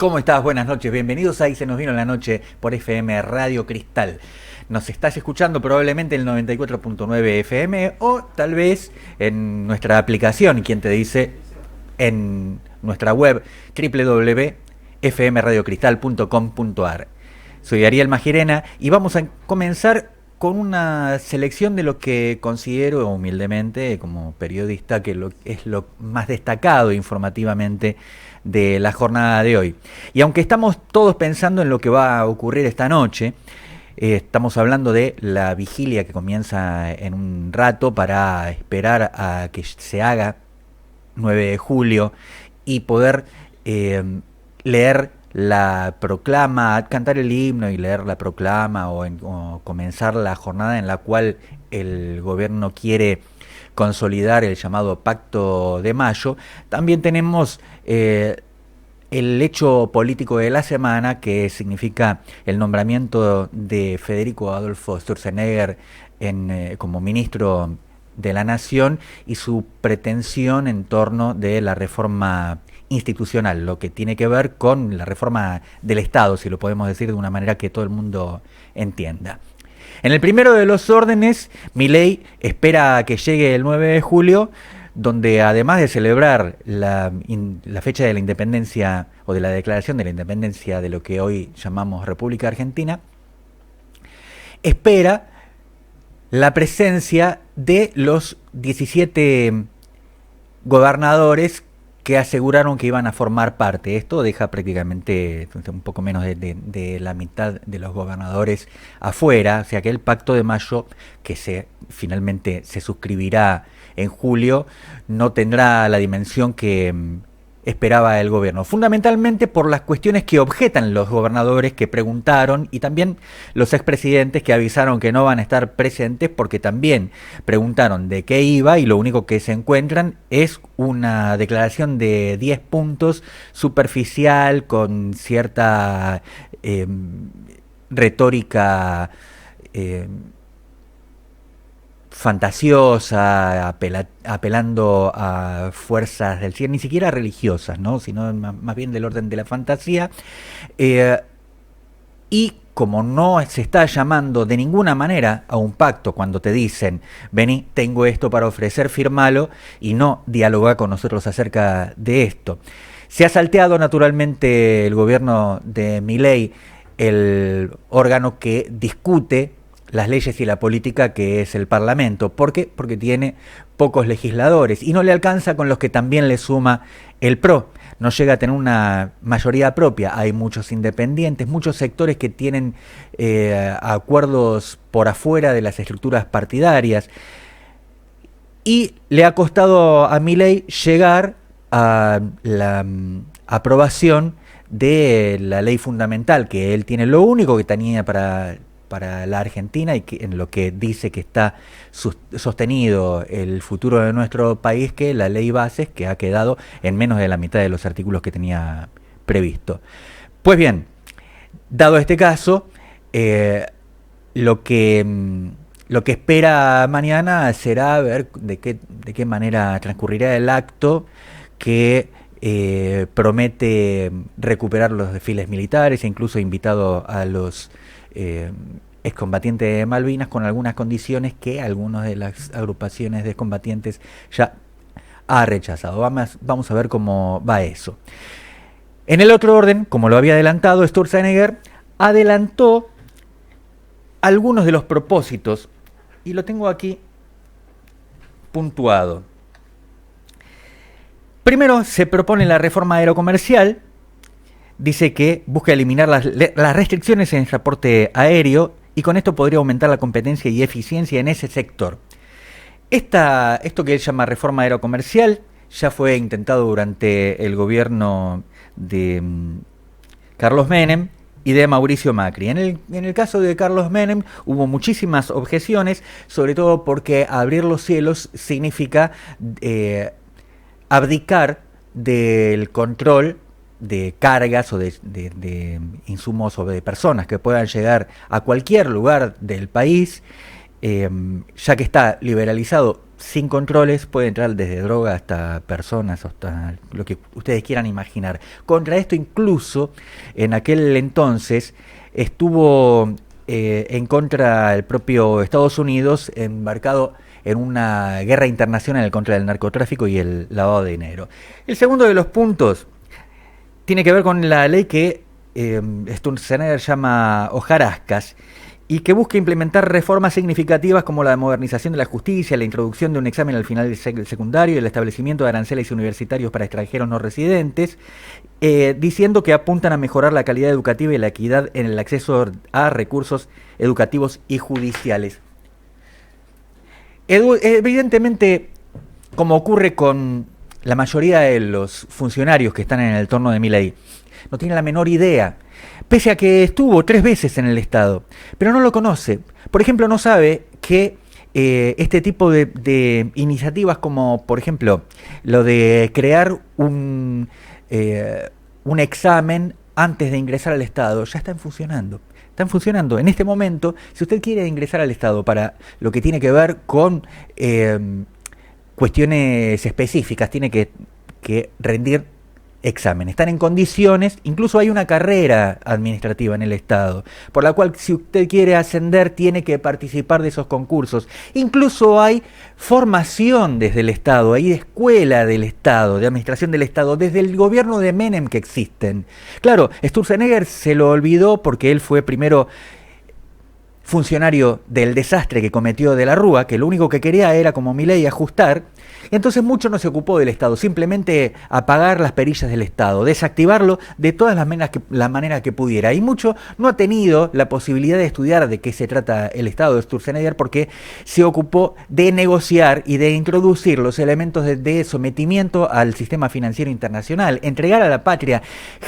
¿Cómo estás? Buenas noches, bienvenidos a Ahí se nos vino la noche por FM Radio Cristal. Nos estás escuchando probablemente en el 94.9 FM o tal vez en nuestra aplicación, quien te dice, en nuestra web www.fmradiocristal.com.ar. Soy Ariel Magirena y vamos a comenzar con una selección de lo que considero humildemente como periodista que es lo más destacado informativamente de la jornada de hoy. Y aunque estamos todos pensando en lo que va a ocurrir esta noche, estamos hablando de la vigilia que comienza en un rato para esperar a que se haga 9 de julio y poder leer la proclama, cantar el himno y leer la proclama o comenzar la jornada en la cual el gobierno quiere consolidar el llamado Pacto de Mayo. También tenemos el hecho político de la semana, que significa el nombramiento de Federico Adolfo Sturzenegger como ministro de la Nación y su pretensión en torno de la reforma institucional, lo que tiene que ver con la reforma del Estado, si lo podemos decir de una manera que todo el mundo entienda. En el primero de los órdenes, Milei espera que llegue el 9 de julio, donde además de celebrar la fecha de la independencia o de la declaración de la independencia de lo que hoy llamamos República Argentina, espera la presencia de los 17 gobernadores que aseguraron que iban a formar parte. Esto deja prácticamente un poco menos de la mitad de los gobernadores afuera, o sea que el Pacto de Mayo, que finalmente se suscribirá en julio, no tendrá la dimensión que esperaba el gobierno, fundamentalmente por las cuestiones que objetan los gobernadores que preguntaron y también los expresidentes que avisaron que no van a estar presentes porque también preguntaron de qué iba y lo único que se encuentran es una declaración de 10 puntos superficial con cierta retórica fantasiosa, apelando a fuerzas del cielo, ni siquiera religiosas, ¿no? Sino más bien del orden de la fantasía. Y como no se está llamando de ninguna manera a un pacto cuando te dicen, vení, tengo esto para ofrecer, firmalo, y no dialoga con nosotros acerca de esto. Se ha salteado naturalmente el gobierno de Milei, el órgano que discute las leyes y la política, que es el Parlamento. ¿Por qué? Porque tiene pocos legisladores y no le alcanza con los que también le suma el PRO. No llega a tener una mayoría propia. Hay muchos independientes, muchos sectores que tienen acuerdos por afuera de las estructuras partidarias. Y le ha costado a Milei llegar a la aprobación de la ley fundamental, que él tiene lo único que tenía para la Argentina y que en lo que dice que está sostenido el futuro de nuestro país, que la ley bases, que ha quedado en menos de la mitad de los artículos que tenía previsto. Pues bien, dado este caso, lo que espera mañana será ver de qué manera transcurrirá el acto que promete recuperar los desfiles militares e incluso invitado a los excombatientes de Malvinas con algunas condiciones que algunas de las agrupaciones de excombatientes ya ha rechazado. Vamos a ver cómo va eso. En el otro orden, como lo había adelantado, Sturzenegger adelantó algunos de los propósitos y lo tengo aquí puntuado. Primero se propone la reforma aerocomercial. Dice que busca eliminar las restricciones en el transporte aéreo y con esto podría aumentar la competencia y eficiencia en ese sector. Esto que él llama reforma aerocomercial ya fue intentado durante el gobierno de Carlos Menem y de Mauricio Macri. En el caso de Carlos Menem hubo muchísimas objeciones, sobre todo porque abrir los cielos significa abdicar del control de cargas o de insumos o de personas que puedan llegar a cualquier lugar del país, ya que está liberalizado sin controles, puede entrar desde droga hasta personas, hasta lo que ustedes quieran imaginar. Contra esto incluso, en aquel entonces, estuvo en contra el propio Estados Unidos, embarcado en una guerra internacional contra el narcotráfico y el lavado de dinero. El segundo de los puntos tiene que ver con la ley que Sturzenegger llama hojarascas, y que busca implementar reformas significativas como la modernización de la justicia, la introducción de un examen al final del secundario y el establecimiento de aranceles universitarios para extranjeros no residentes, diciendo que apuntan a mejorar la calidad educativa y la equidad en el acceso a recursos educativos y judiciales. Evidentemente, como ocurre con la mayoría de los funcionarios que están en el entorno de Milei, no tiene la menor idea, pese a que estuvo 3 veces en el Estado, pero no lo conoce. Por ejemplo, no sabe que este tipo de iniciativas, como por ejemplo lo de crear un examen antes de ingresar al Estado, ya están funcionando. Están funcionando. En este momento, si usted quiere ingresar al Estado para lo que tiene que ver con cuestiones específicas, tiene que rendir examen. Están en condiciones, incluso hay una carrera administrativa en el Estado, por la cual si usted quiere ascender tiene que participar de esos concursos. Incluso hay formación desde el Estado, hay escuela del Estado, de administración del Estado, desde el gobierno de Menem que existen. Claro, Sturzenegger se lo olvidó porque él fue primero funcionario del desastre que cometió de la Rúa, que lo único que quería era, como Milei, ajustar. Entonces mucho no se ocupó del Estado, simplemente apagar las perillas del Estado, desactivarlo de todas las maneras que pudiera. Y mucho no ha tenido la posibilidad de estudiar de qué se trata el Estado de Sturzenegger, porque se ocupó de negociar y de introducir los elementos de sometimiento al sistema financiero internacional, entregar a la patria,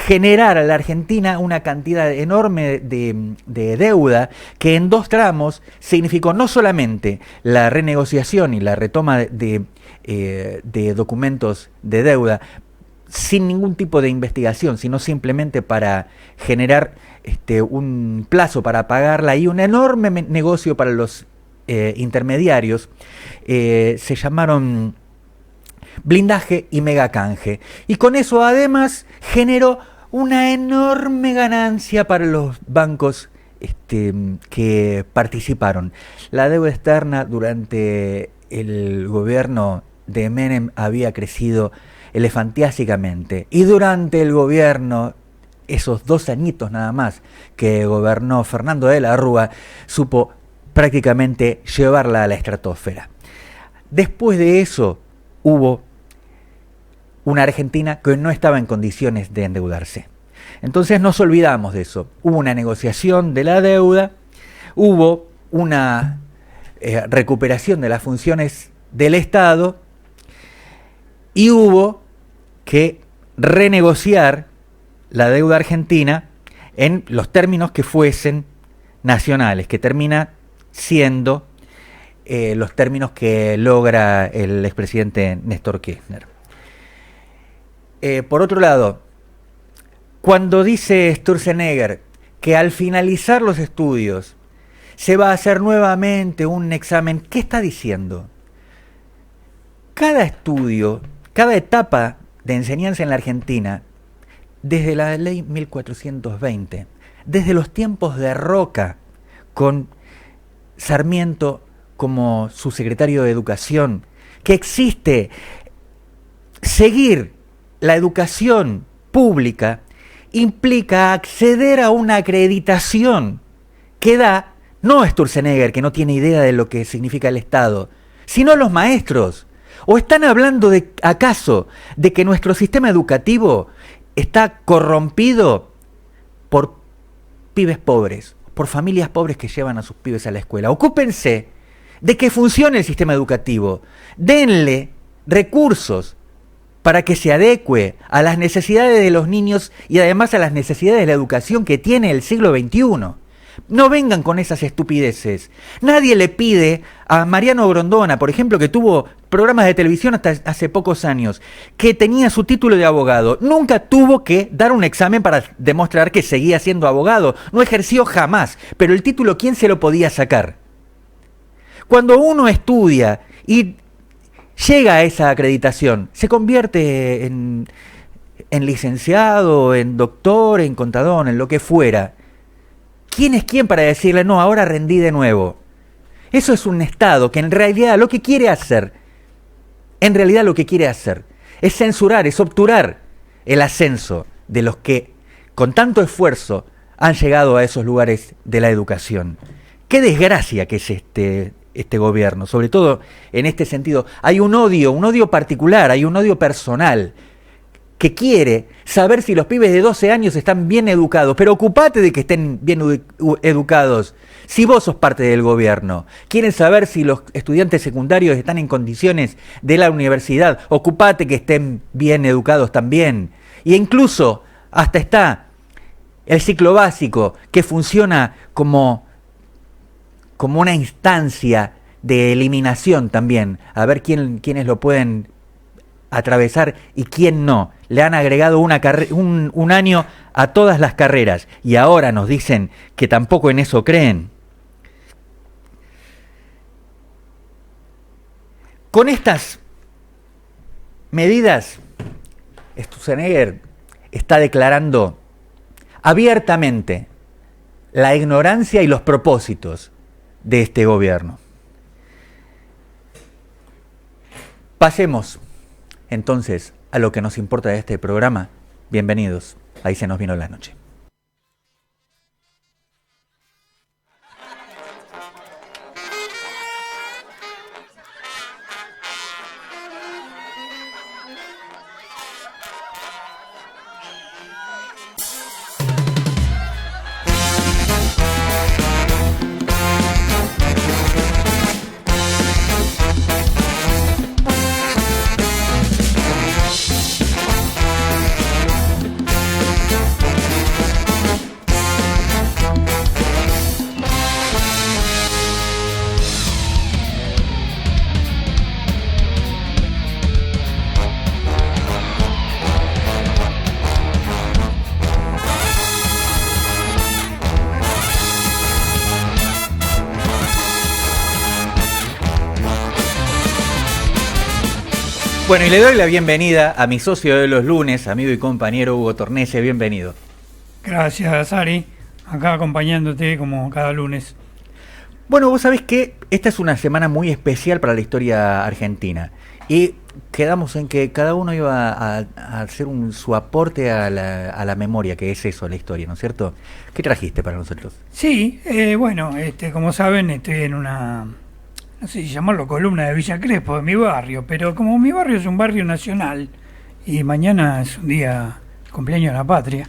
generar a la Argentina una cantidad enorme de deuda que en 2 tramos significó no solamente la renegociación y la retoma de documentos de deuda sin ningún tipo de investigación, sino simplemente para generar un plazo para pagarla y un enorme negocio para los intermediarios. Se llamaron blindaje y megacanje, y con eso además generó una enorme ganancia para los bancos que participaron. La deuda externa durante el gobierno de Menem había crecido elefantiásicamente, y durante el gobierno, esos 2 añitos nada más que gobernó Fernando de la Rúa, supo prácticamente llevarla a la estratosfera. Después de eso hubo una Argentina que no estaba en condiciones de endeudarse. Entonces nos olvidamos de eso. Hubo una negociación de la deuda, hubo una recuperación de las funciones del Estado y hubo que renegociar la deuda argentina en los términos que fuesen nacionales, que termina siendo los términos que logra el expresidente Néstor Kirchner. Por otro lado, cuando dice Sturzenegger que al finalizar los estudios se va a hacer nuevamente un examen, ¿qué está diciendo? Cada estudio, cada etapa de enseñanza en la Argentina, desde la ley 1420, desde los tiempos de Roca, con Sarmiento como subsecretario de Educación, que existe seguir la educación pública, implica acceder a una acreditación que da, no Sturzenegger, que no tiene idea de lo que significa el Estado, sino los maestros. ¿O están hablando acaso de que nuestro sistema educativo está corrompido por pibes pobres, por familias pobres que llevan a sus pibes a la escuela? Ocúpense de que funcione el sistema educativo. Denle recursos para que se adecue a las necesidades de los niños y además a las necesidades de la educación que tiene el siglo XXI. No vengan con esas estupideces. Nadie le pide a Mariano Grondona, por ejemplo, que tuvo programas de televisión hasta hace pocos años, que tenía su título de abogado. Nunca tuvo que dar un examen para demostrar que seguía siendo abogado. No ejerció jamás. Pero el título, ¿quién se lo podía sacar? Cuando uno estudia y llega a esa acreditación, se convierte en licenciado, en doctor, en contador, en lo que fuera. ¿Quién es quién para decirle, no, ahora rendí de nuevo? Eso es un Estado que en realidad lo que quiere hacer, es censurar, es obturar el ascenso de los que con tanto esfuerzo han llegado a esos lugares de la educación. Qué desgracia que es este gobierno, sobre todo en este sentido. Hay un odio particular, hay un odio personal, que quiere saber si los pibes de 12 años están bien educados, pero ocupate de que estén bien educados. Si vos sos parte del gobierno, quieren saber si los estudiantes secundarios están en condiciones de la universidad, ocupate que estén bien educados también. Y incluso hasta está el ciclo básico, que funciona como una instancia de eliminación también, a ver quiénes lo pueden atravesar y quién no. Le han agregado un año a todas las carreras y ahora nos dicen que tampoco en eso creen. Con estas medidas, Sturzenegger está declarando abiertamente la ignorancia y los propósitos de este gobierno. Pasemos entonces a lo que nos importa de este programa. Bienvenidos, ahí se nos vino la noche. Bueno, y le doy la bienvenida a mi socio de los lunes, amigo y compañero Hugo Tornese. Bienvenido. Gracias, Ari. Acá acompañándote como cada lunes. Bueno, vos sabés que esta es una semana muy especial para la historia argentina. Y quedamos en que cada uno iba a hacer su aporte a la memoria, que es eso, la historia, ¿no es cierto? ¿Qué trajiste para nosotros? Sí, bueno, como saben, estoy en una, no sé si llamarlo columna de Villa Crespo, de mi barrio, pero como mi barrio es un barrio nacional y mañana es un día cumpleaños de la patria,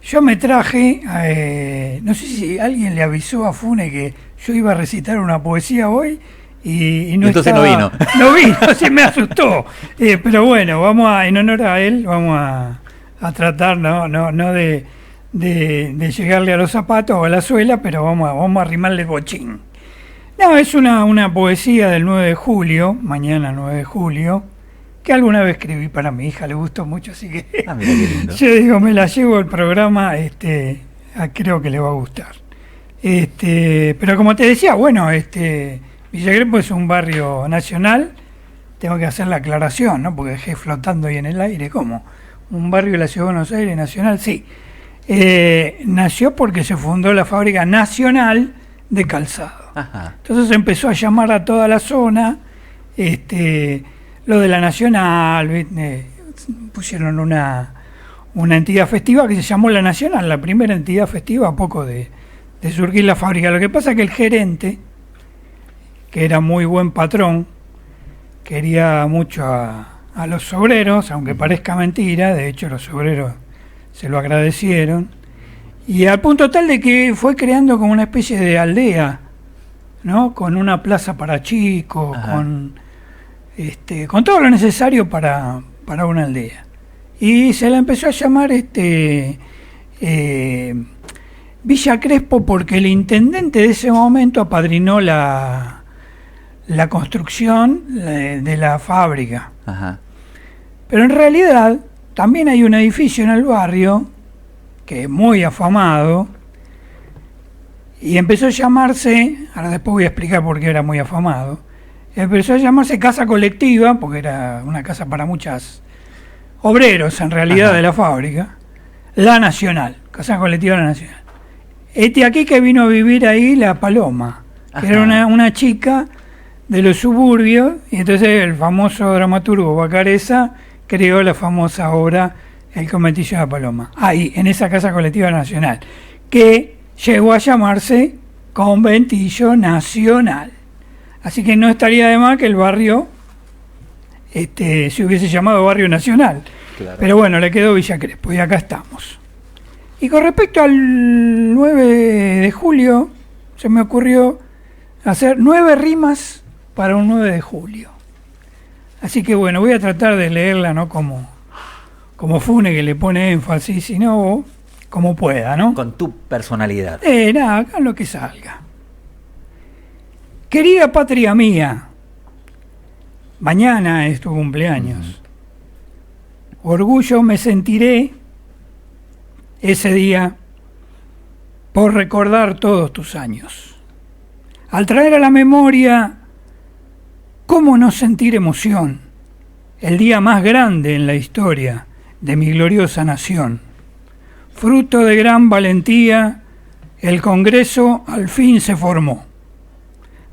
yo me traje, no sé si alguien le avisó a Fune que yo iba a recitar una poesía hoy y no entonces estaba, no vino. No vino, se me asustó. Pero bueno, en honor a él, vamos a tratar no de llegarle a los zapatos o a la suela, pero vamos a arrimarle el bochín. No, es una poesía del 9 de julio, mañana 9 de julio, que alguna vez escribí para mi hija, le gustó mucho, así que Mira qué lindo. yo digo, me la llevo al programa, creo que le va a gustar. Pero como te decía, bueno, Villa Crespo es un barrio nacional, tengo que hacer la aclaración, ¿no? Porque dejé flotando ahí en el aire, ¿cómo? Un barrio de la Ciudad de Buenos Aires nacional, sí. Nació porque se fundó la Fábrica Nacional de Calzado. Ajá. Entonces empezó a llamar a toda la zona, lo de la Nacional, pusieron una entidad festiva que se llamó la Nacional, la primera entidad festiva a poco de surgir la fábrica. Lo que pasa es que el gerente, que era muy buen patrón, quería mucho a los obreros, aunque parezca mentira, de hecho los obreros se lo agradecieron, y al punto tal de que fue creando como una especie de aldea, ¿no? Con una plaza para chicos, con todo lo necesario para una aldea. Y se la empezó a llamar Villa Crespo porque el intendente de ese momento apadrinó la construcción de la fábrica. Ajá. Pero en realidad también hay un edificio en el barrio que es muy afamado, Y empezó a llamarse, ahora después voy a explicar por qué era muy afamado, empezó a llamarse Casa Colectiva, porque era una casa para muchos obreros en realidad de la fábrica, La Nacional, Casa Colectiva La Nacional. Aquí que vino a vivir ahí la Paloma, que era una chica de los suburbios, y entonces el famoso dramaturgo Bacareza creó la famosa obra El Conventillo de la Paloma, ahí, en esa Casa Colectiva Nacional, que llegó a llamarse Conventillo Nacional. Así que no estaría de más que el barrio se hubiese llamado Barrio Nacional. Claro. Pero bueno, le quedó Villa Crespo y acá estamos. Y con respecto al 9 de julio, se me ocurrió hacer 9 rimas para un 9 de julio. Así que bueno, voy a tratar de leerla, no como Fune, que le pone énfasis, sino como pueda, ¿no? Con tu personalidad. Nada, acá lo que salga. Querida patria mía, mañana es tu cumpleaños. Orgullo me sentiré ese día por recordar todos tus años. Al traer a la memoria, ¿cómo no sentir emoción? El día más grande en la historia de mi gloriosa nación. Fruto de gran valentía, el Congreso al fin se formó.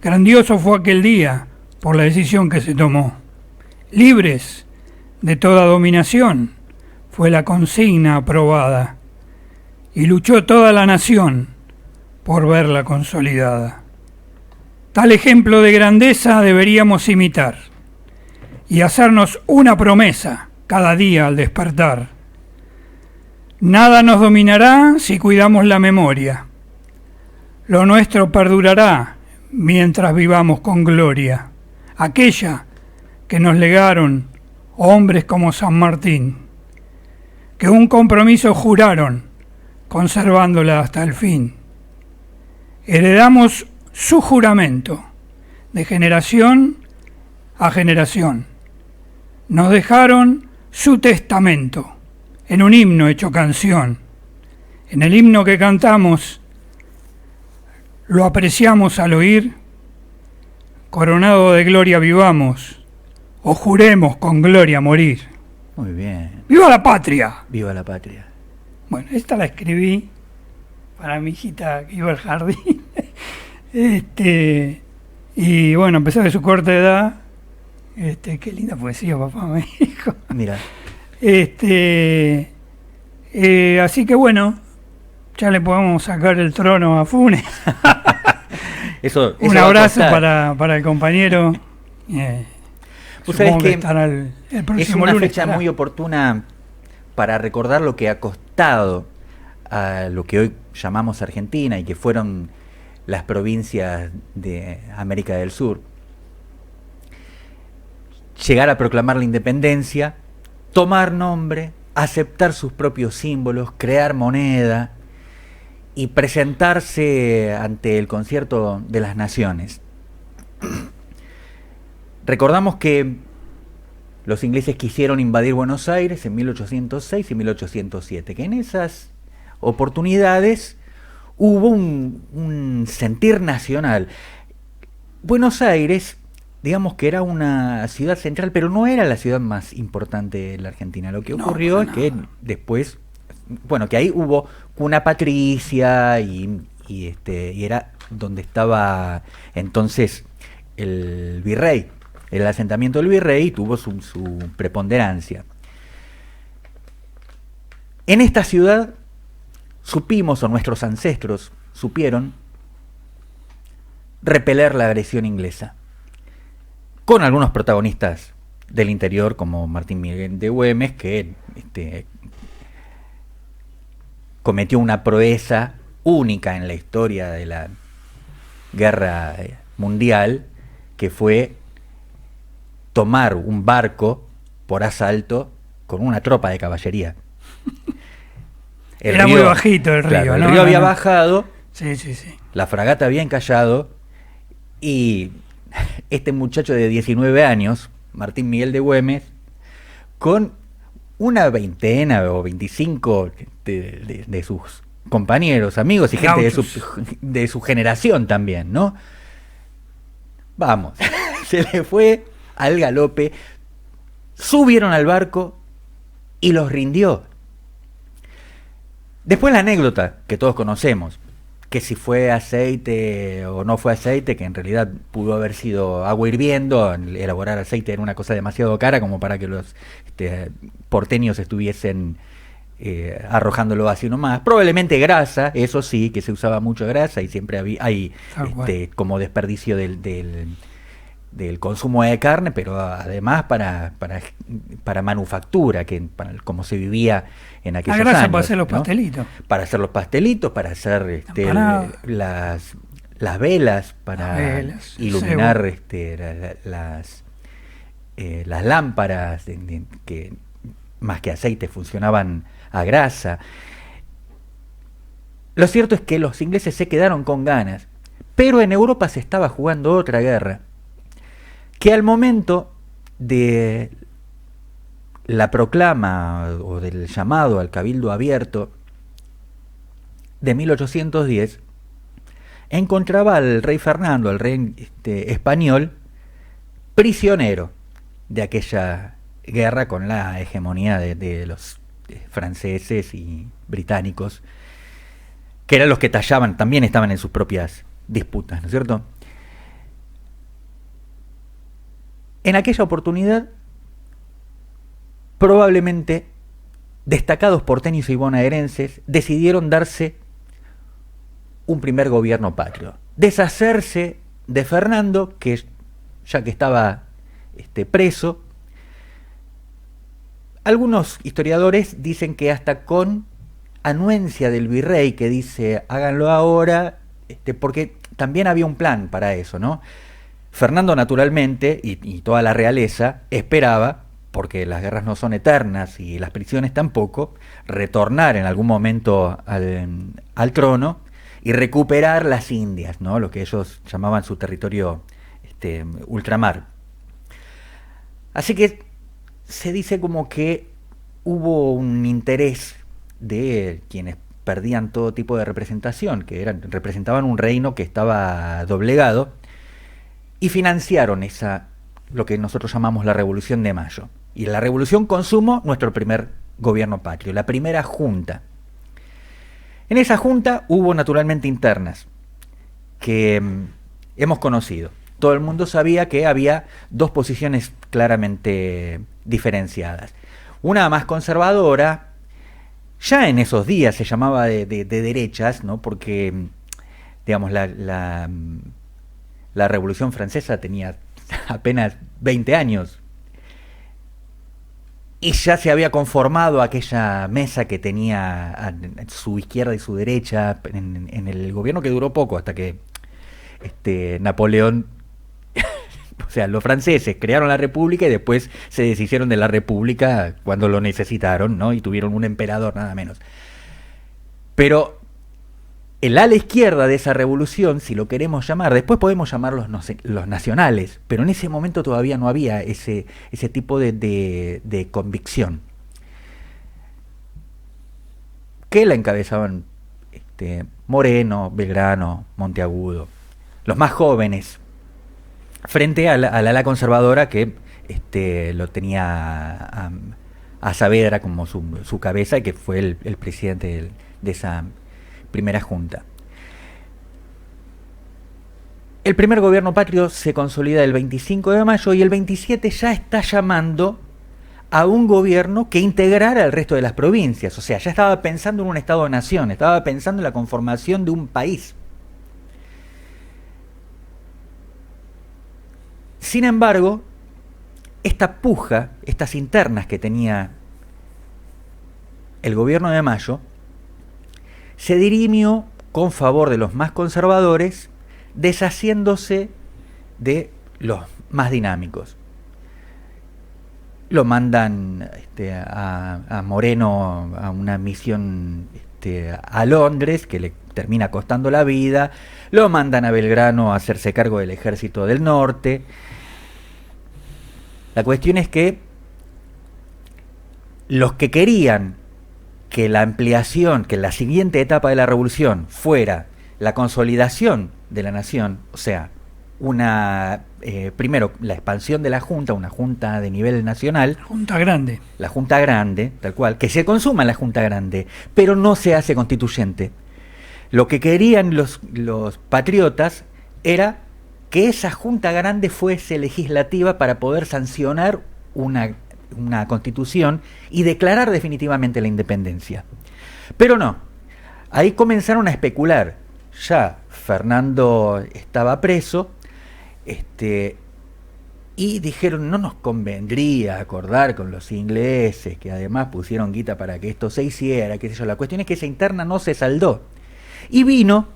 Grandioso fue aquel día por la decisión que se tomó. Libres de toda dominación fue la consigna aprobada y luchó toda la nación por verla consolidada. Tal ejemplo de grandeza deberíamos imitar y hacernos una promesa cada día al despertar. Nada nos dominará si cuidamos la memoria. Lo nuestro perdurará mientras vivamos con gloria. Aquella que nos legaron hombres como San Martín, que un compromiso juraron, conservándola hasta el fin. Heredamos su juramento de generación a generación. Nos dejaron su testamento en un himno hecho canción. En el himno que cantamos, lo apreciamos al oír, coronado de gloria vivamos, o juremos con gloria morir. Muy bien. ¡Viva la patria! Viva la patria. Bueno, esta la escribí para mi hijita que iba al jardín. Y bueno, a pesar de su corta edad, qué linda poesía, papá me dijo. Mira. Así que bueno, ya le podemos sacar el trono a Funes. Eso Un abrazo para el compañero. Vos sabés que estará el próximo es una lunes fecha muy oportuna para recordar lo que ha costado a lo que hoy llamamos Argentina y que fueron las provincias de América del Sur. Llegar a proclamar la independencia, tomar nombre, aceptar sus propios símbolos, crear moneda y presentarse ante el Concierto de las Naciones. Recordamos que los ingleses quisieron invadir Buenos Aires en 1806 y 1807, que en esas oportunidades hubo un sentir nacional. Buenos Aires, digamos que era una ciudad central, pero no era la ciudad más importante de la Argentina. Lo que ocurrió es que después, bueno, que ahí hubo cuna patricia y era donde estaba entonces el virrey. El asentamiento del virrey tuvo su preponderancia. En esta ciudad supimos, o nuestros ancestros supieron, repeler la agresión inglesa, con algunos protagonistas del interior, como Martín Miguel de Güemes, que cometió una proeza única en la historia de la guerra mundial, que fue tomar un barco por asalto con una tropa de caballería. Era muy bajito el río, claro, ¿no? El río había bajado, sí. la fragata había encallado y este muchacho de 19 años, Martín Miguel de Güemes, con una veintena o 25 de sus compañeros, amigos y gente Gauchos. de su generación también, ¿no? Vamos, se le fue al galope, subieron al barco y los rindió. Después la anécdota que todos conocemos, que si fue aceite o no fue aceite, que en realidad pudo haber sido agua hirviendo, elaborar aceite era una cosa demasiado cara como para que los porteños estuviesen arrojándolo así nomás. Probablemente grasa, eso sí, que se usaba mucho grasa y siempre hay como desperdicio del consumo de carne, pero además para manufactura, como se vivía en aquellos años. La grasa para hacer los pastelitos. Para hacer los pastelitos, para hacer las velas, para iluminar las lámparas, que más que aceite funcionaban a grasa. Lo cierto es que los ingleses se quedaron con ganas, pero en Europa se estaba jugando otra guerra, que al momento de la proclama o del llamado al Cabildo Abierto de 1810, encontraba al rey Fernando, al rey español, prisionero de aquella guerra con la hegemonía de los franceses y británicos, que eran los que tallaban, también estaban en sus propias disputas, ¿no es cierto? En aquella oportunidad, probablemente destacados porteños y bonaerenses decidieron darse un primer gobierno patrio, deshacerse de Fernando, que ya que estaba preso. Algunos historiadores dicen que hasta con anuencia del virrey, que dice háganlo ahora, porque también había un plan para eso, ¿no? Fernando naturalmente y toda la realeza esperaba, porque las guerras no son eternas y las prisiones tampoco, retornar en algún momento al trono y recuperar las Indias, ¿no? Lo que ellos llamaban su territorio ultramar. Así que se dice como que hubo un interés de quienes perdían todo tipo de representación, que representaban un reino que estaba doblegado, y financiaron lo que nosotros llamamos la Revolución de Mayo. Y la Revolución consumó nuestro primer gobierno patrio, la primera junta. En esa junta hubo naturalmente internas que hemos conocido. Todo el mundo sabía que había dos posiciones claramente diferenciadas. Una más conservadora, ya en esos días se llamaba de derechas, ¿no? Porque, digamos, la Revolución Francesa tenía apenas 20 años y ya se había conformado aquella mesa que tenía a su izquierda y su derecha en el gobierno, que duró poco, hasta que Napoleón, o sea, los franceses crearon la república y después se deshicieron de la república cuando lo necesitaron, ¿no? Y tuvieron un emperador nada menos. Pero el ala izquierda de esa revolución, si lo queremos llamar, después podemos llamarlos los nacionales, pero en ese momento todavía no había ese tipo de convicción, que la encabezaban Moreno, Belgrano, Monteagudo, los más jóvenes, frente al ala conservadora que lo tenía a Saavedra como su cabeza, y que fue el presidente de esa primera junta. El primer gobierno patrio se consolida el 25 de mayo y el 27 ya está llamando a un gobierno que integrara al resto de las provincias. O sea, ya estaba pensando en un Estado-nación, estaba pensando en la conformación de un país. Sin embargo, esta puja, estas internas que tenía el gobierno de Mayo, se dirimió con favor de los más conservadores, deshaciéndose de los más dinámicos. Lo mandan a Moreno a una misión a Londres, que le termina costando la vida. Lo mandan a Belgrano a hacerse cargo del ejército del norte. La cuestión es que los que querían que la ampliación, que la siguiente etapa de la revolución fuera la consolidación de la nación, o sea, primero la expansión de la Junta, una Junta de nivel nacional. Junta grande. La Junta grande, tal cual, que se consuma en la Junta grande, pero no se hace constituyente. Lo que querían los patriotas era que esa Junta grande fuese legislativa para poder sancionar una constitución y declarar definitivamente la independencia. Pero no, ahí comenzaron a especular. Ya Fernando estaba preso, y dijeron, no nos convendría acordar con los ingleses, que además pusieron guita para que esto se hiciera, qué sé yo. La cuestión es que esa interna no se saldó. Y vino,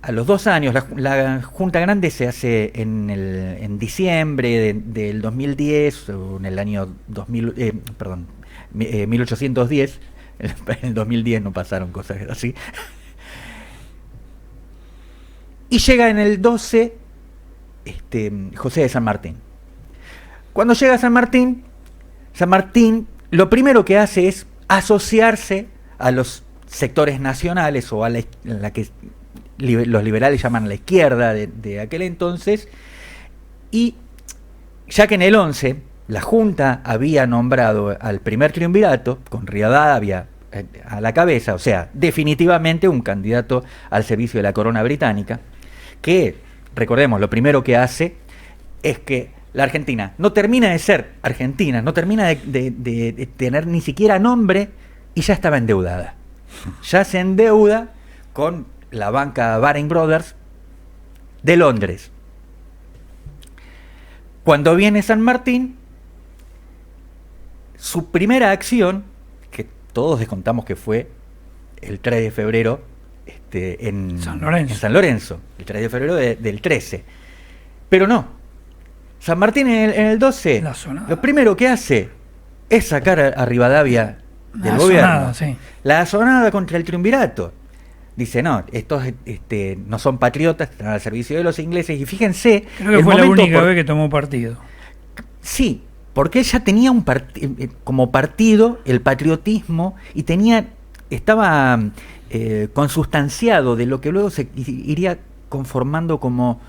a los 2 años, la Junta Grande se hace en diciembre del 2010, o en el año 1810. En el 2010 no pasaron cosas así. Y llega en el 12 José de San Martín. Cuando llega a San Martín lo primero que hace es asociarse a los sectores nacionales, o a la que los liberales llaman la izquierda de aquel entonces, y ya que en el 11 la Junta había nombrado al primer triunvirato, con Rivadavia a la cabeza, o sea, definitivamente un candidato al servicio de la corona británica, que, recordemos, lo primero que hace es que la Argentina no termina de ser Argentina, no termina de tener ni siquiera nombre, y ya estaba endeudada. Ya se endeuda con la banca Baring Brothers de Londres. Cuando viene San Martín, su primera acción, que todos descontamos que fue el 3 de febrero en San Lorenzo, el 3 de febrero del 13. Pero no, San Martín en el 12, lo primero que hace es sacar a Rivadavia del gobierno. Sí. La asonada contra el triunvirato. Dice, no, estos no son patriotas, están al servicio de los ingleses. Y fíjense, creo que fue la única vez que tomó partido. Sí, porque ella tenía como partido el patriotismo, y estaba consustanciado de lo que luego se iría conformando como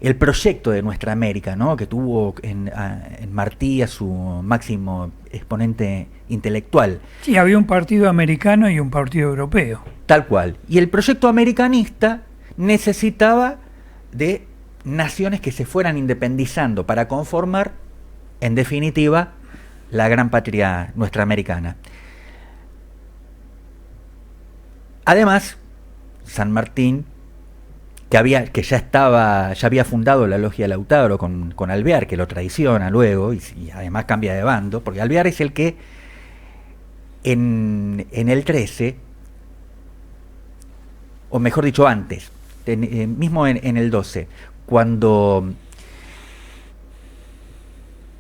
el proyecto de Nuestra América, ¿no? Que tuvo en Martí a su máximo exponente intelectual. Sí, había un partido americano y un partido europeo. Tal cual. Y el proyecto americanista necesitaba de naciones que se fueran independizando para conformar, en definitiva, la gran patria nuestra americana. Además, San Martín, que ya había fundado la logia Lautaro con Alvear, que lo traiciona luego, y además cambia de bando, porque Alvear es el que en el 13, o mejor dicho antes, mismo en el 12, cuando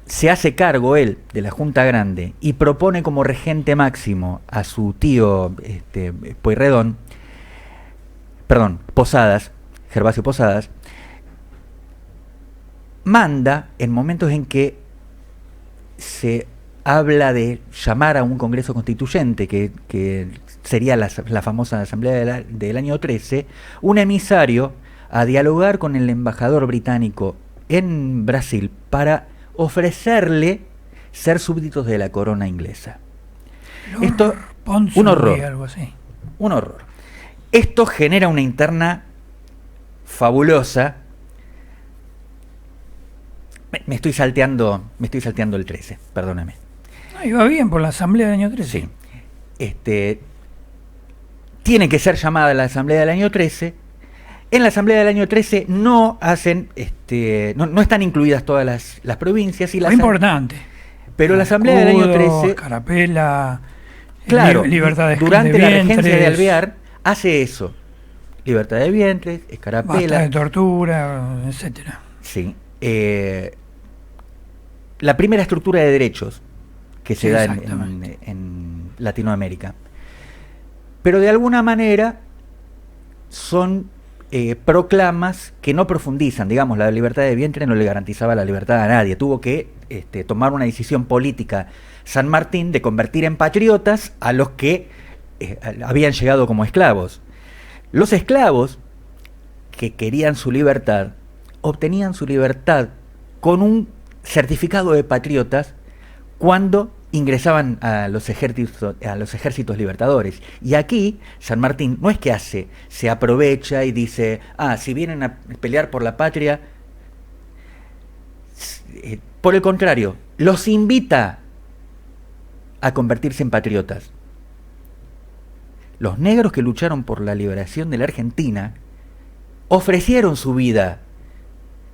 se hace cargo él de la Junta Grande y propone como regente máximo a su tío Posadas, Gervasio Posadas, manda, en momentos en que se habla de llamar a un Congreso Constituyente, que sería la famosa Asamblea del año 13, un emisario a dialogar con el embajador británico en Brasil para ofrecerle ser súbditos de la corona inglesa. Esto, un horror. Algo así. Un horror. Esto genera una interna fabulosa. Me estoy salteando el 13, perdóname. No, iba bien por la asamblea del año 13. Sí. Tiene que ser llamada la asamblea del año 13. En la asamblea del año 13 no hacen, no están incluidas todas las provincias. Y Muy importante. Pero la asamblea del año 13... Carapela, claro, libertad de durante la regencia de Alvear hace eso. Libertad de vientres, escarapela. Basta de tortura, etcétera. Sí. La primera estructura de derechos que se da en Latinoamérica. Pero de alguna manera son proclamas que no profundizan, digamos, la libertad de vientre no le garantizaba la libertad a nadie, tuvo que tomar una decisión política San Martín de convertir en patriotas a los que habían llegado como esclavos. Los esclavos que querían su libertad, obtenían su libertad con un certificado de patriotas cuando ingresaban a los ejércitos libertadores. Y aquí San Martín no es que se aprovecha y dice, si vienen a pelear por la patria, por el contrario, los invita a convertirse en patriotas. Los negros que lucharon por la liberación de la Argentina ofrecieron su vida.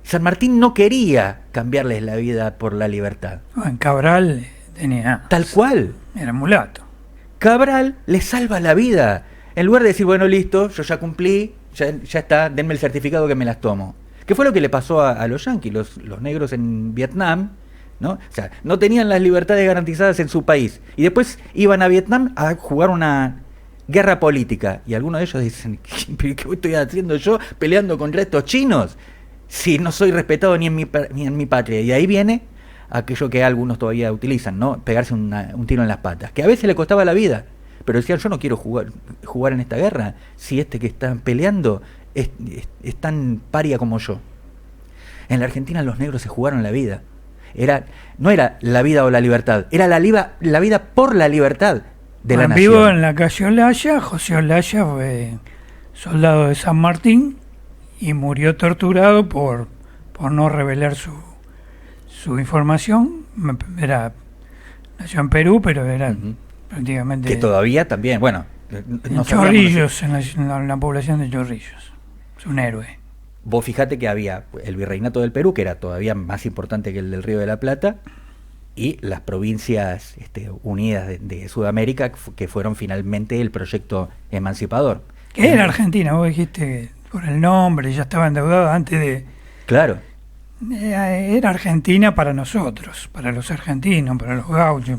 San Martín no quería cambiarles la vida por la libertad. En Cabral tenía... Tal cual. Era mulato. Cabral les salva la vida. En lugar de decir, bueno, listo, yo ya cumplí, ya está, denme el certificado que me las tomo. ¿Qué fue lo que le pasó a los yanquis, los negros en Vietnam? ¿No? O sea, no tenían las libertades garantizadas en su país. Y después iban a Vietnam a jugar una guerra política. Y algunos de ellos dicen, ¿qué estoy haciendo yo peleando contra estos chinos? Si no soy respetado ni en mi patria. Y ahí viene aquello que algunos todavía utilizan, ¿no? Pegarse un tiro en las patas. Que a veces le costaba la vida. Pero decían, yo no quiero jugar en esta guerra. Si este que está peleando es tan paria como yo. En la Argentina los negros se jugaron la vida. No era la vida o la libertad. Era la vida por la libertad de la nación. Vivo en la calle Olaya. José Olaya fue soldado de San Martín y murió torturado por no revelar su información. Nació en Perú, pero era prácticamente... Que todavía también, bueno... En Chorrillos, en la población de Chorrillos. Es un héroe. Vos fijate que había el virreinato del Perú, que era todavía más importante que el del Río de la Plata, y las provincias unidas de Sudamérica, que fueron finalmente el proyecto emancipador. ¿Qué era Argentina? Vos dijiste por el nombre, ya estaba endeudado antes de... Claro. Era Argentina para nosotros, para los argentinos, para los gauchos,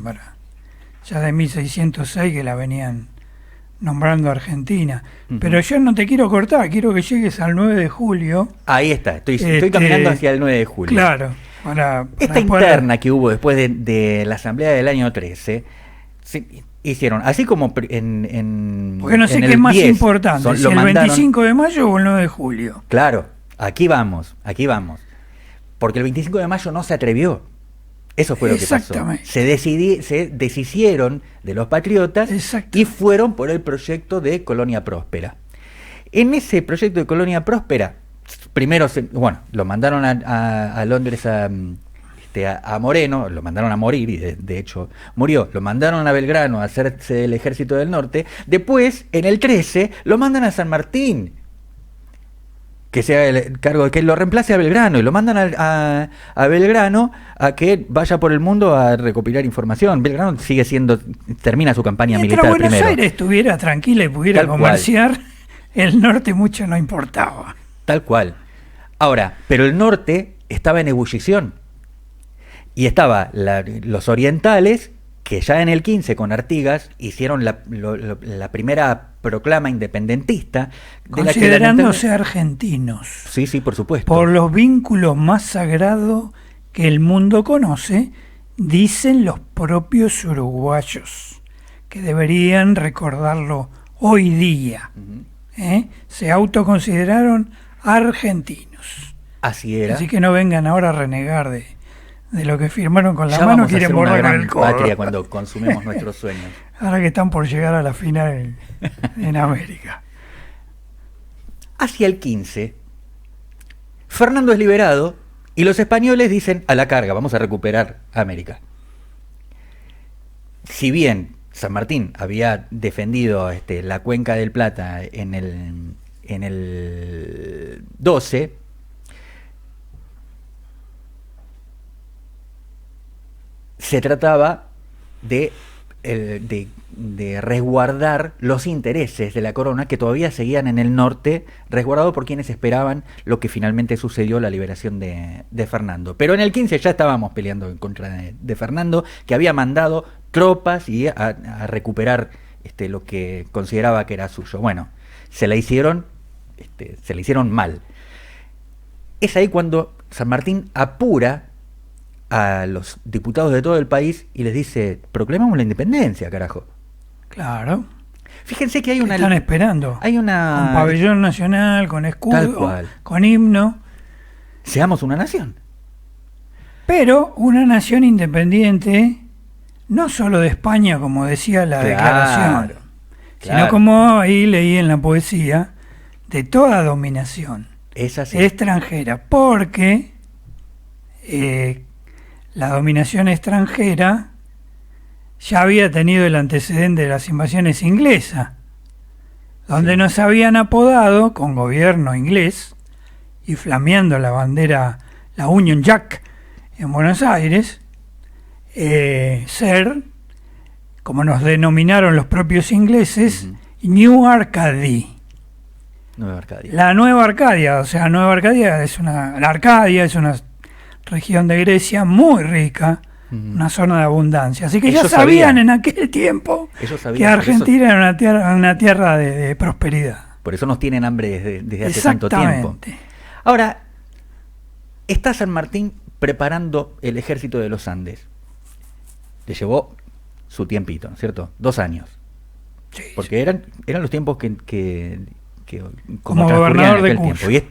ya de 1606 que la venían nombrando Argentina. Pero yo no te quiero cortar, quiero que llegues al 9 de julio. Ahí está, estoy caminando hacia el 9 de julio. Claro. Esta interna que hubo después de la asamblea del año 13, hicieron, así como porque no sé qué es más 10, importante, si el 25 de mayo o el 9 de julio. Claro, aquí vamos. Porque el 25 de mayo no se atrevió. Eso fue lo que pasó. Se deshicieron de los patriotas y fueron por el proyecto de Colonia Próspera. En ese proyecto de Colonia Próspera, primero lo mandaron a Londres a Moreno, lo mandaron a morir, y de hecho murió. Lo mandaron a Belgrano a hacerse del Ejército del Norte. Después, en el 13, lo mandan a San Martín, que sea el cargo de que lo reemplace a Belgrano, y lo mandan a Belgrano a que vaya por el mundo a recopilar información. Belgrano termina su campaña militar primero. Mientras Buenos Aires estuviera tranquila y pudiera comerciar, el norte mucho no importaba. Tal cual. Ahora, pero el norte estaba en ebullición. Y estaba los orientales, que ya en el 15 con Artigas hicieron la primera proclama independentista. Considerándose argentinos. Sí, por supuesto. Por los vínculos más sagrados que el mundo conoce, dicen los propios uruguayos, que deberían recordarlo hoy día. Se autoconsideraron argentinos. Así era. Así que no vengan ahora a renegar de lo que firmaron con la mano, quieren borrar con el codo. Patria cuando consumemos nuestros sueños. Ahora que están por llegar a la final en América. Hacia el 15, Fernando es liberado y los españoles dicen, a la carga, vamos a recuperar América. Si bien San Martín había defendido la cuenca del Plata en el 12, se trataba de resguardar los intereses de la corona, que todavía seguían en el norte, resguardado por quienes esperaban lo que finalmente sucedió, la liberación de Fernando. Pero en el 15 ya estábamos peleando en contra de Fernando, que había mandado tropas y a recuperar lo que consideraba que era suyo. Bueno, se la hicieron se le hicieron mal. Es ahí cuando San Martín apura a los diputados de todo el país y les dice: proclamamos la independencia, carajo. Claro. Fíjense que hay una... Están esperando. Hay una... Con pabellón nacional, con Tal escudo, cual. con himno. Seamos una nación. Pero una nación independiente, no solo de España, como decía la declaración, sino como ahí leí en la poesía, de toda dominación Es así. extranjera, porque la dominación extranjera ya había tenido el antecedente de las invasiones inglesas, donde Sí. nos habían apodado, con gobierno inglés, y flameando la bandera, la Union Jack, en Buenos Aires, ser, como nos denominaron los propios ingleses, New Arcady. Nueva Arcadia. La Nueva Arcadia, o sea, Nueva Arcadia es la Arcadia es una región de Grecia muy rica, una zona de abundancia. Así que Ellos ya sabían sabían. en aquel tiempo Ellos sabían, que por Argentina era una tierra de prosperidad. Por eso nos tienen hambre desde hace tanto tiempo. Exactamente. Ahora, está San Martín preparando el ejército de los Andes. Le llevó su tiempito, ¿no es cierto? 2 años. Sí, Porque eran los tiempos que Como transcurrían gobernador en de aquel Cuyo. tiempo. Y es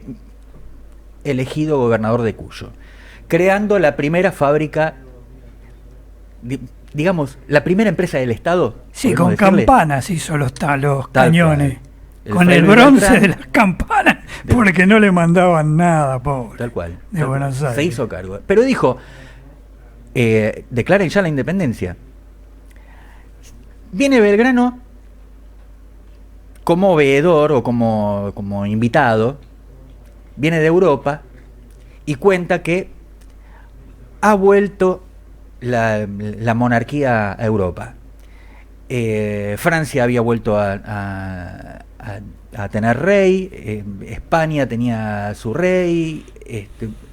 elegido gobernador de Cuyo, creando la primera fábrica, digamos, la primera empresa del Estado. Sí, podemos con decirle. campanas hizo los Tal cañones. cual. El Con Fray el Luis bronce Beltrán, de las campanas, porque no le mandaban nada, pobre. Tal cual. De Tal Buenos cual. Aires. Se hizo cargo. Pero dijo, declaren ya la independencia. Viene Belgrano como veedor o como invitado, viene de Europa y cuenta que ha vuelto la monarquía a Europa. Francia había vuelto a tener rey, España tenía su rey,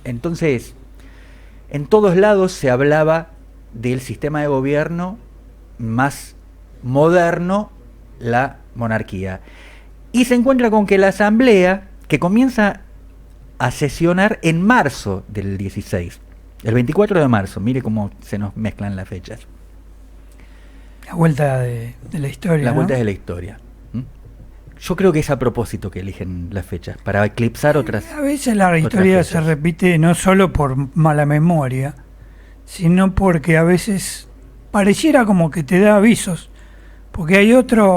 entonces en todos lados se hablaba del sistema de gobierno más moderno, la monarquía. Y se encuentra con que la asamblea, que comienza a sesionar en marzo del 16, el 24 de marzo, mire cómo se nos mezclan las fechas. La vuelta de la historia. Las ¿no? vueltas de la historia. Yo creo que es a propósito que eligen las fechas, para eclipsar otras. A veces la historia fechas. se repite no solo por mala memoria, sino porque a veces pareciera como que te da avisos, porque hay otra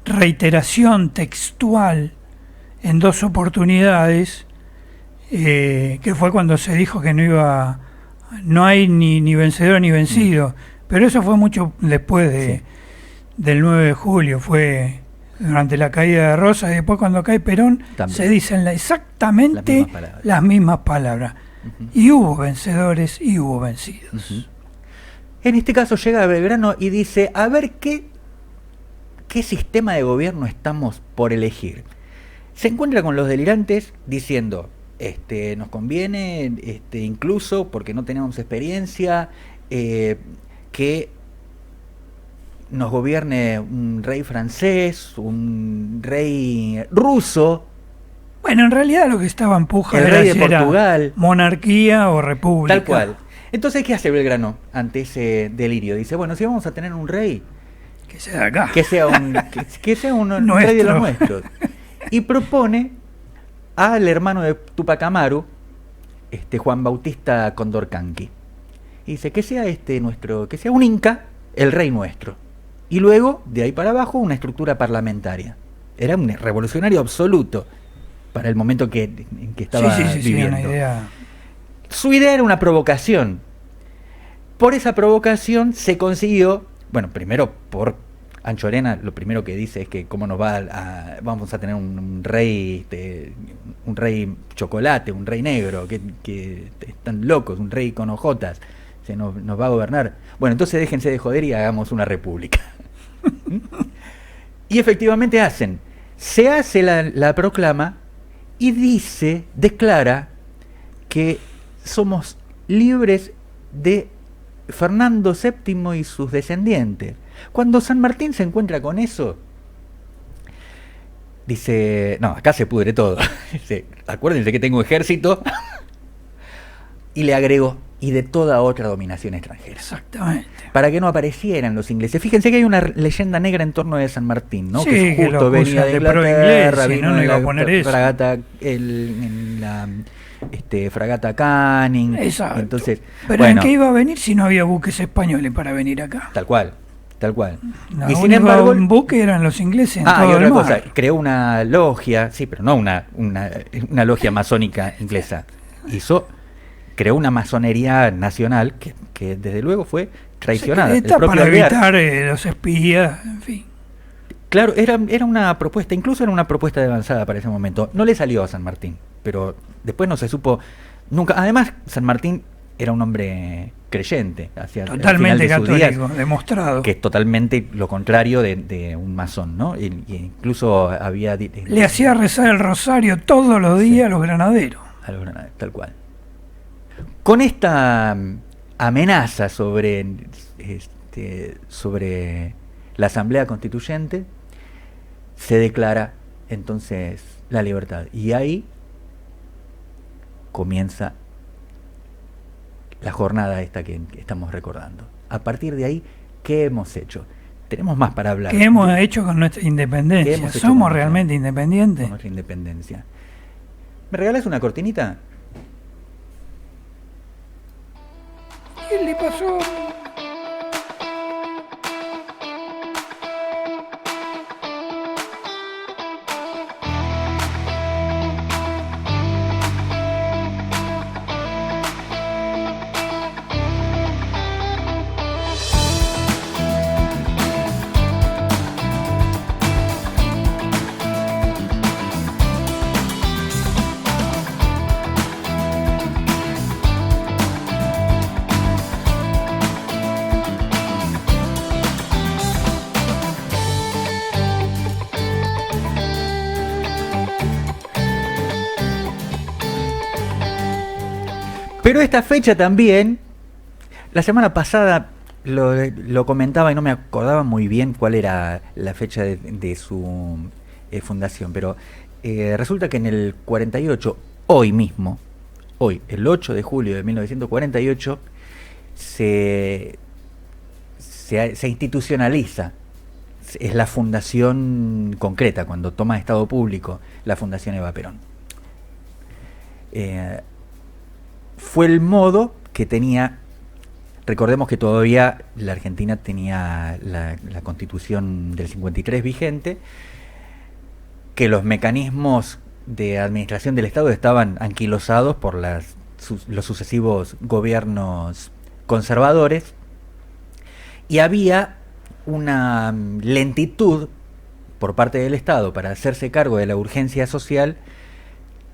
reiteración textual en 2 oportunidades, que fue cuando se dijo que no hay ni vencedor ni vencido, pero eso fue mucho después del 9 de julio, fue durante la caída de Rosa, y después cuando cae Perón También. se dicen exactamente las mismas palabras. Y hubo vencedores y hubo vencidos. En este caso llega Belgrano y dice, a ver qué sistema de gobierno estamos por elegir. Se encuentra con los delirantes diciendo, nos conviene, incluso porque no tenemos experiencia, que nos gobierne un rey francés, un rey ruso. Bueno, en realidad lo que estaba en puja El era rey de si era Portugal. monarquía o república. Tal cual. Entonces, ¿qué hace Belgrano ante ese delirio? Dice, bueno, si vamos a tener un rey, Que sea de acá. que sea un rey de los nuestros. Y propone al hermano de Tupac Amaru, Juan Bautista Condorcanqui. Y dice, que sea que sea un inca, el rey nuestro. Y luego, de ahí para abajo, una estructura parlamentaria. Era un revolucionario absoluto para el momento en que estaba viviendo. Una idea. Su idea era una provocación. Por esa provocación se consiguió, bueno, primero por Anchorena, lo primero que dice es que cómo nos vamos a tener un rey, un rey chocolate, un rey negro, que están locos, un rey con ojotas, nos va a gobernar. Bueno, entonces déjense de joder y hagamos una república. Y efectivamente se hace la proclama y declara que somos libres de Fernando VII y sus descendientes. Cuando San Martín se encuentra con eso, dice, no, acá se pudre todo. Dice, acuérdense que tengo ejército. Y le agregó, y de toda otra dominación extranjera. Exactamente. Para que no aparecieran los ingleses. Fíjense que hay una leyenda negra en torno de San Martín, ¿no? Sí, que que justo lo venía de Inglaterra, si vino no en iba a la poner eso. fragata, en la fragata Canning. Exacto. Entonces, Pero bueno, ¿en qué iba a venir si no había buques españoles para venir acá? tal cual. No, Y sin embargo, un buque eran los ingleses en y todo otra el mar. cosa, creó una logia, sí, pero no una logia masónica inglesa. Creó una masonería nacional que desde luego fue traicionada. Secreta El propio para Alvear. evitar los espías, en fin. Claro, era una propuesta, incluso era una propuesta de avanzada para ese momento. No le salió a San Martín, pero después no se supo nunca. Además, San Martín era un hombre creyente, hacia el final Totalmente de sus católico, días, demostrado. que es totalmente lo contrario de un masón, ¿no? Y incluso había... Le hacía rezar el rosario todos los días a los granaderos. Tal cual. Con esta amenaza sobre la Asamblea Constituyente, se declara entonces la libertad. Y ahí comienza la jornada esta que estamos recordando. A partir de ahí, ¿qué hemos hecho? Tenemos más para hablar. ¿Qué hemos hecho con nuestra independencia? ¿Somos realmente independientes? Con nuestra independencia. ¿Me regalas una cortinita? ¿Qué le pasó? Pero esta fecha también, la semana pasada lo comentaba y no me acordaba muy bien cuál era la fecha de su fundación, pero resulta que en el 48, hoy mismo, el 8 de julio de 1948, se institucionaliza, es la fundación concreta, cuando toma estado público, la Fundación Eva Perón. Fue el modo que tenía, recordemos que todavía la Argentina tenía la Constitución del 53 vigente, que los mecanismos de administración del Estado estaban anquilosados por los sucesivos gobiernos conservadores, y había una lentitud por parte del Estado para hacerse cargo de la urgencia social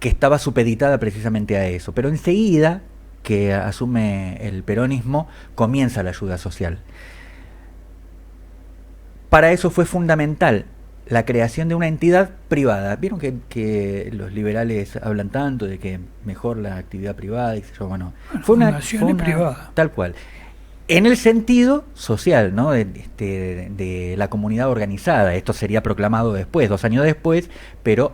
que estaba supeditada precisamente a eso. Pero enseguida que asume el peronismo, comienza la ayuda social. Para eso fue fundamental la creación de una entidad privada. Vieron que los liberales hablan tanto de que mejor la actividad privada, bueno, fue una privada. Tal cual. En el sentido social, ¿no? de la comunidad organizada. Esto sería proclamado después, 2 años después, pero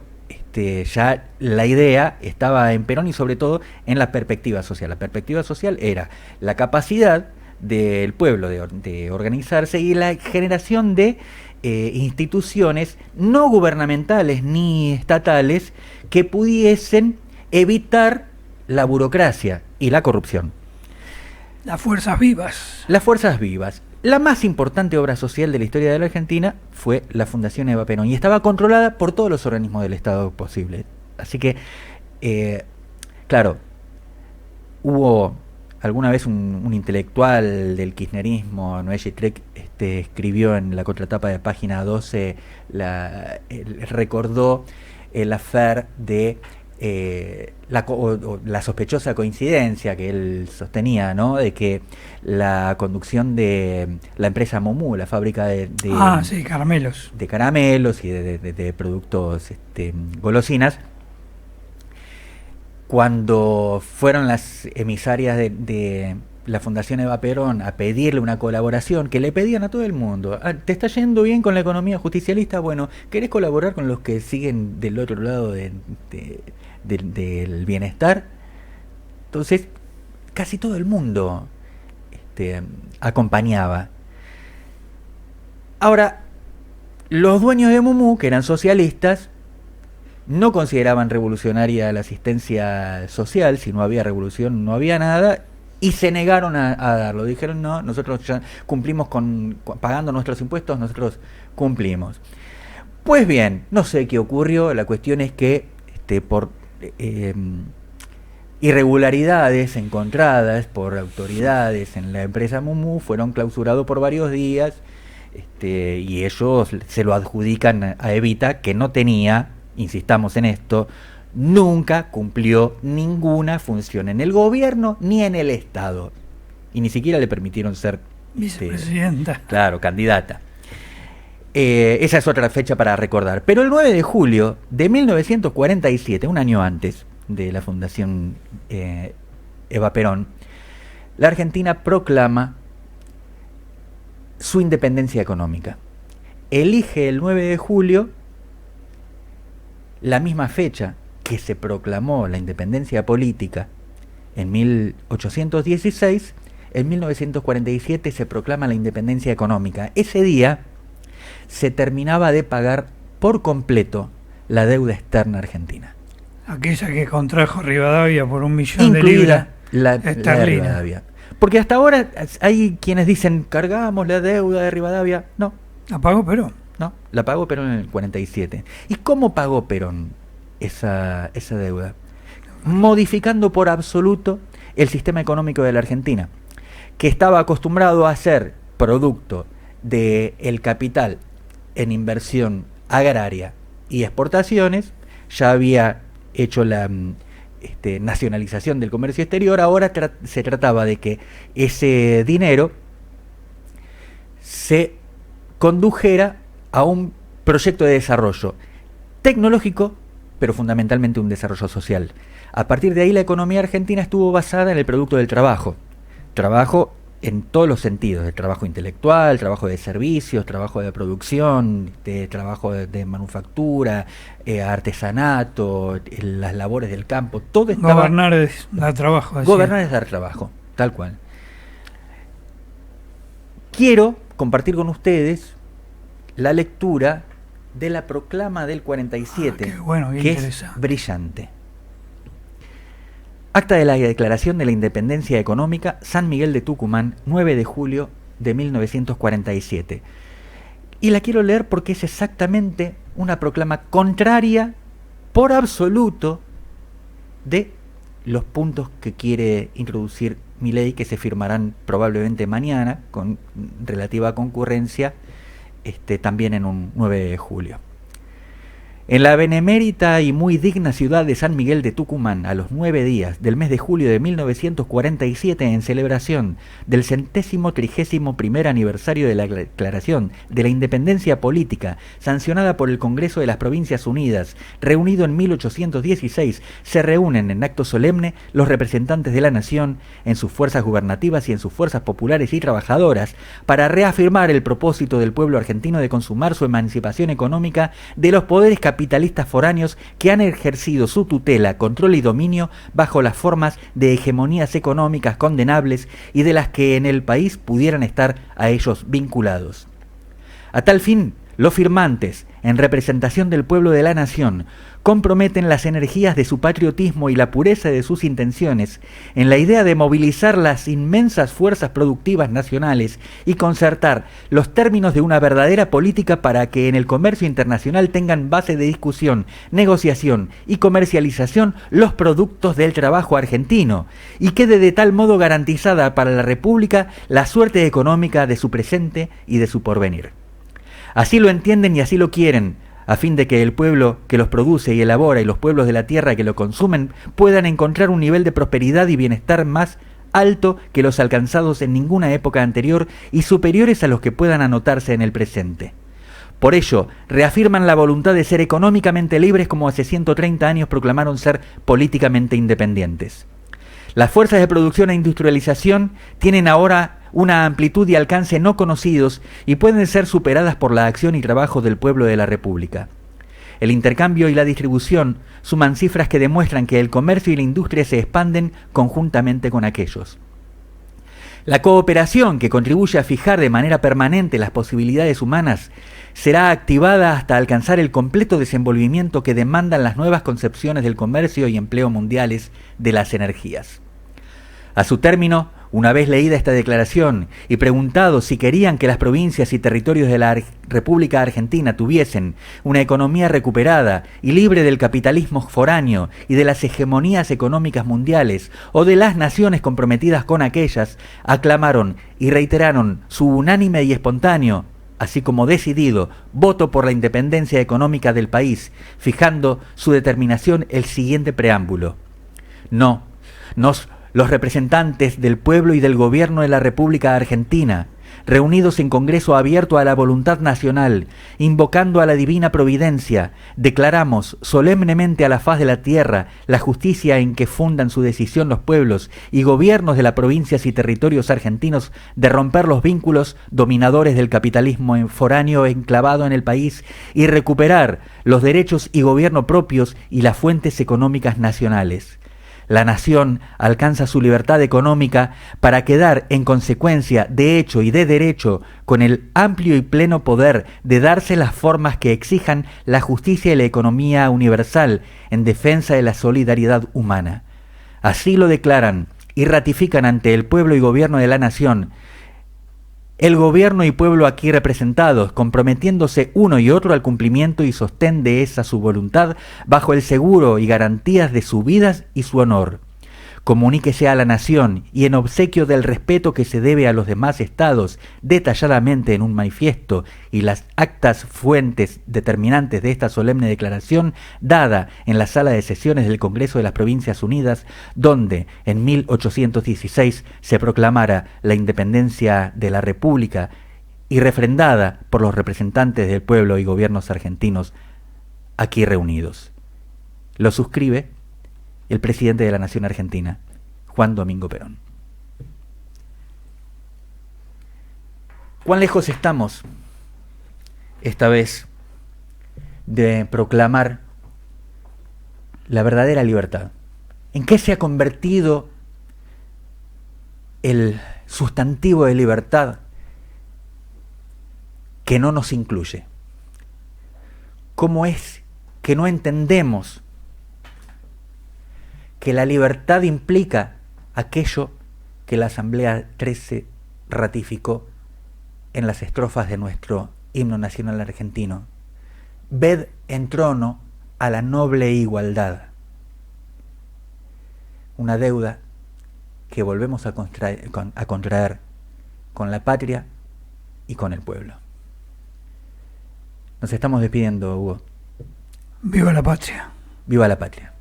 ya la idea estaba en Perón y sobre todo en la perspectiva social. La perspectiva social era la capacidad del pueblo de organizarse y la generación de instituciones no gubernamentales ni estatales que pudiesen evitar la burocracia y la corrupción. Las fuerzas vivas. Las fuerzas vivas. La más importante obra social de la historia de la Argentina fue la Fundación Eva Perón y estaba controlada por todos los organismos del Estado posible. Así que, claro, hubo alguna vez un intelectual del kirchnerismo, Noé Gitrec, escribió en la contratapa de página 12, recordó el affair de la sospechosa coincidencia que él sostenía, ¿no? De que la conducción de la empresa Momú, la fábrica de caramelos. De caramelos y de productos golosinas, cuando fueron las emisarias de la Fundación Eva Perón a pedirle una colaboración que le pedían a todo el mundo. ¿Te está yendo bien con la economía justicialista? Bueno, ¿querés colaborar con los que siguen del otro lado del bienestar? Entonces, casi todo el mundo acompañaba. Ahora, los dueños de Mumu, que eran socialistas, no consideraban revolucionaria la asistencia social. Si no había revolución, no había nada, y se negaron a darlo. Dijeron, no, nosotros ya cumplimos pagando nuestros impuestos, nosotros cumplimos. Pues bien, no sé qué ocurrió, la cuestión es que por irregularidades encontradas por autoridades en la empresa Mumu, fueron clausurados por varios días, y ellos se lo adjudican a Evita, que no tenía, insistamos en esto, nunca cumplió ninguna función en el gobierno ni en el Estado, y ni siquiera le permitieron ser vicepresidenta. Claro, candidata. Esa es otra fecha para recordar. Pero el 9 de julio de 1947, un año antes de la Fundación Eva Perón, la Argentina proclama su independencia económica. Elige el 9 de julio, la misma fecha que se proclamó la independencia política en 1816, en 1947 se proclama la independencia económica. Ese día se terminaba de pagar por completo la deuda externa argentina. Aquella que contrajo Rivadavia por 1 millón de libras la de Rivadavia. Porque hasta ahora hay quienes dicen, cargamos la deuda de Rivadavia. No. ¿La pagó Perón? No, la pagó Perón en el 47. ¿Y cómo pagó Perón esa deuda? Modificando por absoluto el sistema económico de la Argentina, que estaba acostumbrado a ser producto del capital en inversión agraria y exportaciones. Ya había hecho la nacionalización del comercio exterior. Ahora se trataba de que ese dinero se condujera a un proyecto de desarrollo tecnológico, pero fundamentalmente un desarrollo social. A partir de ahí la economía argentina estuvo basada en el producto del trabajo en todos los sentidos, el trabajo intelectual, trabajo de servicios, trabajo de producción, trabajo de manufactura, artesanato, las labores del campo, todo estaba... Gobernar es dar trabajo. Gobernar es dar trabajo, tal cual. Quiero compartir con ustedes la lectura de la proclama del 47, qué bueno, que es brillante. Acta de la Declaración de la Independencia Económica, San Miguel de Tucumán, 9 de julio de 1947. Y la quiero leer porque es exactamente una proclama contraria por absoluto de los puntos que quiere introducir Milei, que se firmarán probablemente mañana con relativa concurrencia, también en un 9 de julio. En la benemérita y muy digna ciudad de San Miguel de Tucumán, a los 9 días del mes de julio de 1947, en celebración del 131º aniversario de la Declaración de la Independencia Política, sancionada por el Congreso de las Provincias Unidas, reunido en 1816, se reúnen en acto solemne los representantes de la nación, en sus fuerzas gubernativas y en sus fuerzas populares y trabajadoras, para reafirmar el propósito del pueblo argentino de consumar su emancipación económica de los poderes capitalistas foráneos que han ejercido su tutela, control y dominio bajo las formas de hegemonías económicas condenables y de las que en el país pudieran estar a ellos vinculados. A tal fin, los firmantes, en representación del pueblo de la nación, comprometen las energías de su patriotismo y la pureza de sus intenciones en la idea de movilizar las inmensas fuerzas productivas nacionales y concertar los términos de una verdadera política para que en el comercio internacional tengan base de discusión, negociación y comercialización los productos del trabajo argentino, y quede de tal modo garantizada para la República la suerte económica de su presente y de su porvenir. Así lo entienden y así lo quieren, a fin de que el pueblo que los produce y elabora y los pueblos de la tierra que lo consumen puedan encontrar un nivel de prosperidad y bienestar más alto que los alcanzados en ninguna época anterior y superiores a los que puedan anotarse en el presente. Por ello, reafirman la voluntad de ser económicamente libres como hace 130 años proclamaron ser políticamente independientes. Las fuerzas de producción e industrialización tienen ahora una amplitud y alcance no conocidos y pueden ser superadas por la acción y trabajo del pueblo de la República. El intercambio y la distribución suman cifras que demuestran que el comercio y la industria se expanden conjuntamente con aquellos. La cooperación, que contribuye a fijar de manera permanente las posibilidades humanas, será activada hasta alcanzar el completo desenvolvimiento que demandan las nuevas concepciones del comercio y empleo mundiales de las energías. A su término, una vez leída esta declaración y preguntado si querían que las provincias y territorios de la República Argentina tuviesen una economía recuperada y libre del capitalismo foráneo y de las hegemonías económicas mundiales o de las naciones comprometidas con aquellas, aclamaron y reiteraron su unánime y espontáneo, así como decidido, voto por la independencia económica del país, fijando su determinación el siguiente preámbulo. Los representantes del pueblo y del gobierno de la República Argentina, reunidos en Congreso abierto a la voluntad nacional, invocando a la divina providencia, declaramos solemnemente a la faz de la tierra la justicia en que fundan su decisión los pueblos y gobiernos de las provincias y territorios argentinos de romper los vínculos dominadores del capitalismo foráneo enclavado en el país y recuperar los derechos y gobierno propios y las fuentes económicas nacionales. La nación alcanza su libertad económica para quedar en consecuencia de hecho y de derecho con el amplio y pleno poder de darse las formas que exijan la justicia y la economía universal en defensa de la solidaridad humana. Así lo declaran y ratifican ante el pueblo y gobierno de la nación el gobierno y pueblo aquí representados, comprometiéndose uno y otro al cumplimiento y sostén de esa su voluntad bajo el seguro y garantías de su vida y su honor. Comuníquese a la nación y en obsequio del respeto que se debe a los demás estados detalladamente en un manifiesto y las actas fuentes determinantes de esta solemne declaración dada en la sala de sesiones del Congreso de las Provincias Unidas, donde en 1816 se proclamara la independencia de la República y refrendada por los representantes del pueblo y gobiernos argentinos aquí reunidos. Lo suscribe el presidente de la Nación Argentina, Juan Domingo Perón. ¿Cuán lejos estamos esta vez de proclamar la verdadera libertad? ¿En qué se ha convertido el sustantivo de libertad que no nos incluye? ¿Cómo es que no entendemos que la libertad implica aquello que la Asamblea 13 ratificó en las estrofas de nuestro himno nacional argentino? Ved en trono a la noble igualdad. Una deuda que volvemos a contraer con la patria y con el pueblo. Nos estamos despidiendo, Hugo. Viva la patria. Viva la patria.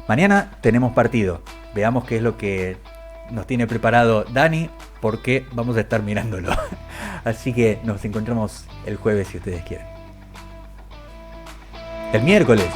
Mañana tenemos partido. Veamos qué es lo que nos tiene preparado Dani, porque vamos a estar mirándolo. Así que nos encontramos el jueves si ustedes quieren. El miércoles.